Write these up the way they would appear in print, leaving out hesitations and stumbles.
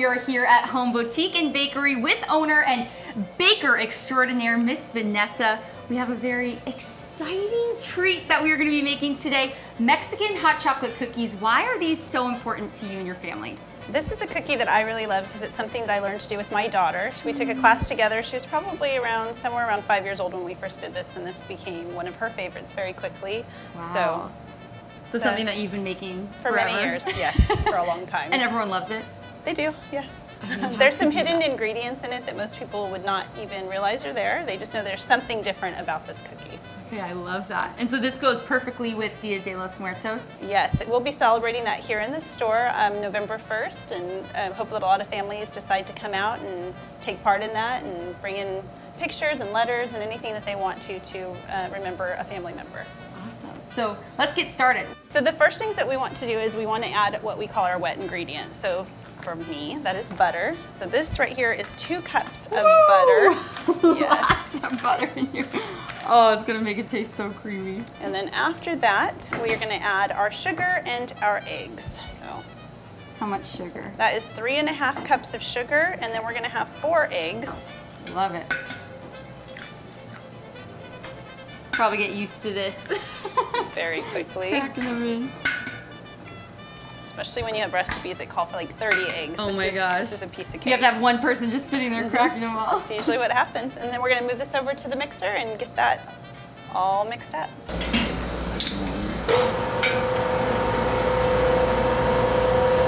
we are here at Home Boutique and Bakery with owner and baker extraordinaire, Miss Vanessa. We have a very exciting treat that we are going to be making today. Mexican hot chocolate cookies. Why are these so important to you and your family? This is a cookie that I really love because it's something that I learned to do with my daughter. We took a class together. She was probably somewhere around 5 years old when we first did this, and this became one of her favorites very quickly. Wow. So something that you've been making for forever. Many years, yes, for a long time. And everyone loves it? They do, yes. There's some hidden ingredients in it that most people would not even realize are there. They just know there's something different about this cookie. Okay, I love that. And so this goes perfectly with Dia de Los Muertos? Yes, we'll be celebrating that here in the store November 1st, and I hope that a lot of families decide to come out and take part in that and bring in pictures and letters and anything that they want to remember a family member. Awesome. So let's get started. So the first things that we want to do is we want to add what we call our wet ingredients. So for me, that is butter. So this right here is 2 cups of butter. Lots Yes. of butter in here. Oh, it's gonna make it taste so creamy. And then after that, we are gonna add our sugar and our eggs. So how much sugar? that is 3.5 cups of sugar, and then we're gonna have 4 eggs. Love it. Probably get used to this. Very quickly. Cracking them in. Especially when you have recipes that call for like 30 eggs. Oh my gosh. This is a piece of cake. You have to have one person just sitting there cracking them all. That's usually what happens. And then we're gonna move this over to the mixer and get that all mixed up.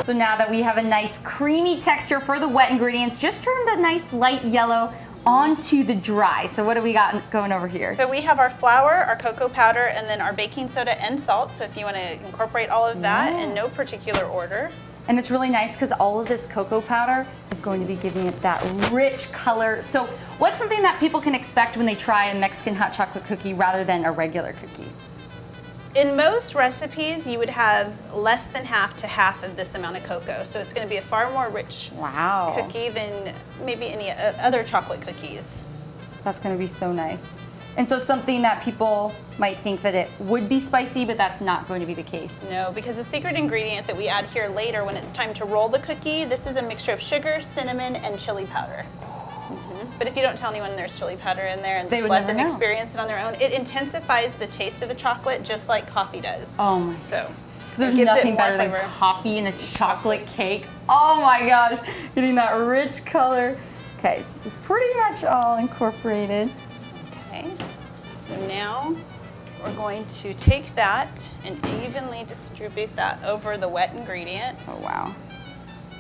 So now that we have a nice creamy texture for the wet ingredients, just turned a nice light yellow onto the dry. So what do we got going over here? So we have our flour, our cocoa powder, and then our baking soda and salt. So if you want to incorporate all of that in no particular order. And it's really nice because all of this cocoa powder is going to be giving it that rich color. So what's something that people can expect when they try a Mexican hot chocolate cookie rather than a regular cookie? In most recipes, you would have less than half to half of this amount of cocoa. So it's going to be a far more rich cookie than maybe any other chocolate cookies. That's going to be so nice. And so something that people might think that it would be spicy, but that's not going to be the case. No, because the secret ingredient that we add here later when it's time to roll the cookie, this is a mixture of sugar, cinnamon, and chili powder. But if you don't tell anyone there's chili powder in there and just let them experience it on their own, it intensifies the taste of the chocolate just like coffee does. Oh my. So, because there's nothing better than coffee in a chocolate cake. Oh my gosh, getting that rich color. Okay, this is pretty much all incorporated. Okay, so now we're going to take that and evenly distribute that over the wet ingredient. Oh wow.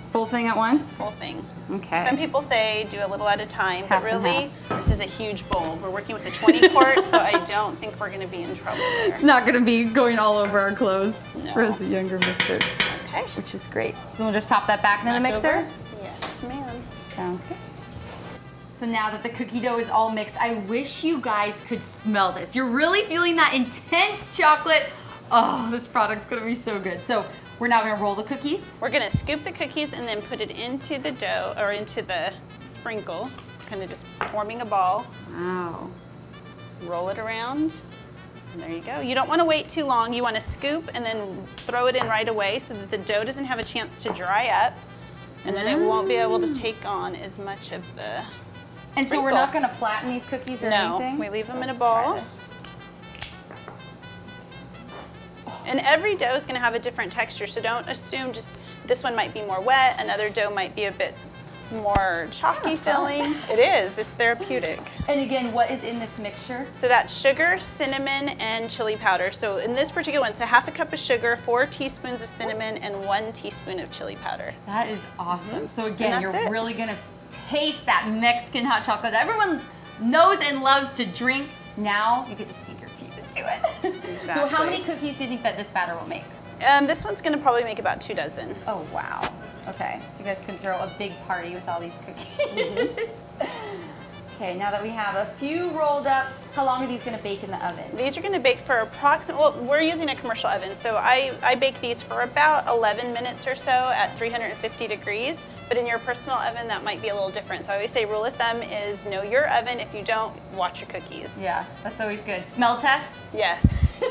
Full thing at once? Full thing. Okay. Some people say do a little at a time, but really, this is a huge bowl. We're working with a 20 quart, so I don't think we're going to be in trouble there. It's not going to be going all over our clothes. No. Whereas the younger mixer. Okay. Which is great. So then we'll just pop that back into the mixer? Over. Yes, ma'am. Sounds good. So now that the cookie dough is all mixed, I wish you guys could smell this. You're really feeling that intense chocolate. Oh, this product's gonna be so good. So we're now gonna roll the cookies. We're gonna scoop the cookies and then put it into the dough, or into the sprinkle, kind of just forming a ball. Wow. Roll it around, and there you go. You don't wanna wait too long. You wanna scoop and then throw it in right away so that the dough doesn't have a chance to dry up, and then it won't be able to take on as much of the And so we're not gonna flatten these cookies or anything? No, we leave them in a bowl. And every dough is going to have a different texture, so don't assume just this one might be more wet, another dough might be a bit more chalky filling. It is, it's therapeutic. And again, what is in this mixture? So that's sugar, cinnamon, and chili powder. So in this particular one, it's a half a cup of sugar, 4 teaspoons of cinnamon, and 1 teaspoon of chili powder. That is awesome. So again, you're really going to taste that Mexican hot chocolate that everyone knows and loves to drink. Now you get to sink your teeth into it. Exactly. So how many cookies do you think that this batter will make? This one's gonna probably make about 2 dozen. Oh, wow. Okay, so you guys can throw a big party with all these cookies. Okay, now that we have a few rolled up, how long are these gonna bake in the oven? These are gonna bake for approximately, well, we're using a commercial oven, so I bake these for about 11 minutes or so at 350 degrees, but in your personal oven, that might be a little different. So I always say rule of thumb is know your oven. If you don't, watch your cookies. Yeah, that's always good. Smell test? Yes.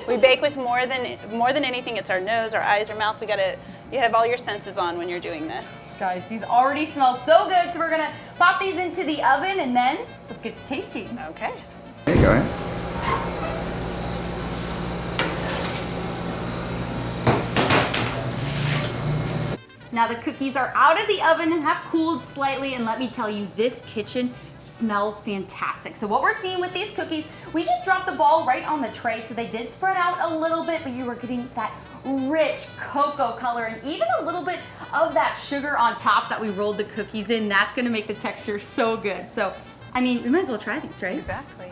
We bake with more than anything, it's our nose, our eyes, our mouth. We gotta You have all your senses on when you're doing this. Guys, these already smell so good, so we're gonna pop these into the oven and then let's get to tasting. Okay. There you go. Now the cookies are out of the oven and have cooled slightly, and let me tell you, this kitchen smells fantastic. So what we're seeing with these cookies, we just dropped the ball right on the tray, so they did spread out a little bit, but you were getting that rich cocoa color and even a little bit of that sugar on top that we rolled the cookies in. That's gonna make the texture so good. So, I mean, we might as well try these, right? Exactly.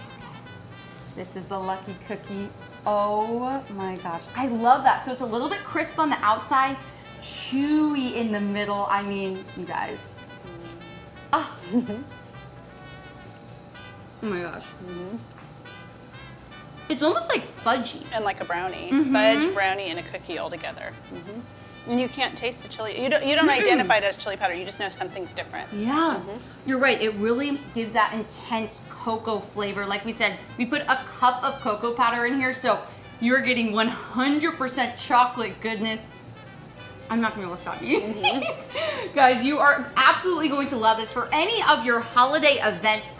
This is the lucky cookie. Oh my gosh, I love that. So it's a little bit crisp on the outside, chewy in the middle. I mean, you guys. Oh, oh my gosh. It's almost like fudgy. And like a brownie. Fudge, brownie, and a cookie all together. And you can't taste the chili. You don't identify it as chili powder. You just know something's different. Yeah, you're right. It really gives that intense cocoa flavor. Like we said, we put a cup of cocoa powder in here, so you're getting 100% chocolate goodness. I'm not gonna be able to stop eating these. Guys, you are absolutely going to love this for any of your holiday events.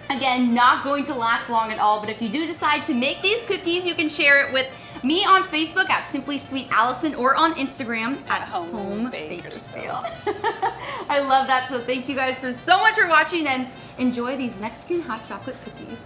Again, not going to last long at all, but if you do decide to make these cookies, you can share it with me on Facebook at Simply Sweet Allison or on Instagram at Home Bakersfield. I love that, so thank you guys so much for watching and enjoy these Mexican hot chocolate cookies.